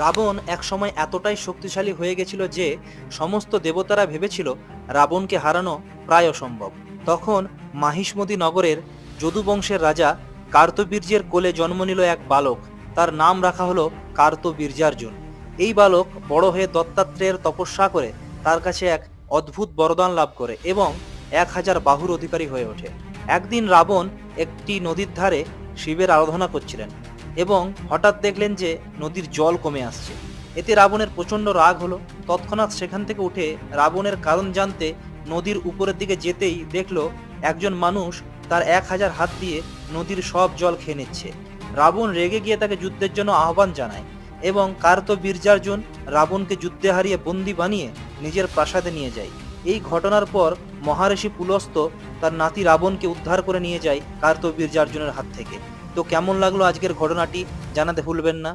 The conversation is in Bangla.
রাবণ একসময় এতটাই শক্তিশালী হয়ে গেছিল যে সমস্ত দেবতারা ভেবেছিল রাবণকে হারানো প্রায় অসম্ভব। তখন মাহিষ্মতি নগরের যদুবংশের রাজা কার্তবীর্যের কোলে জন্ম নিল এক বালক। তার নাম রাখা হলো কার্তবীর্যার্জুন। এই বালক বড় হয়ে দত্তাত্রেয়ের তপস্যা করে তার কাছে এক অদ্ভুত বরদান লাভ করে এবং 1000 বাহুর অধিকারী হয়ে ওঠে। একদিন রাবণ একটি নদীর ধারে শিবের আরাধনা করছিলেন এবং হঠাৎ দেখলেন যে নদীর জল কমে আসছে। এতে রাবণের প্রচণ্ড রাগ হলো। তৎক্ষণাৎ সেখান থেকে উঠে রাবণের কারণ জানতে নদীর উপরের দিকে যেতেই দেখলো একজন মানুষ তার 1000 হাত দিয়ে নদীর সব জল খেয়ে নিচ্ছে। রাবণ রেগে গিয়ে তাকে যুদ্ধের জন্য আহ্বান জানায় এবং কার্তবীর্যার্জুন রাবণকে যুদ্ধে হারিয়ে বন্দি বানিয়ে নিজের প্রাসাদে নিয়ে যায়। এই ঘটনার পর মহারিষি পুলস্ত্য তার নাতি রাবণকে উদ্ধার করে নিয়ে যায় কার্তবীর্যার্জুনের হাত থেকে। তো কেমন লাগলো আজকের ঘটনাটি জানাতে ভুলবেন না।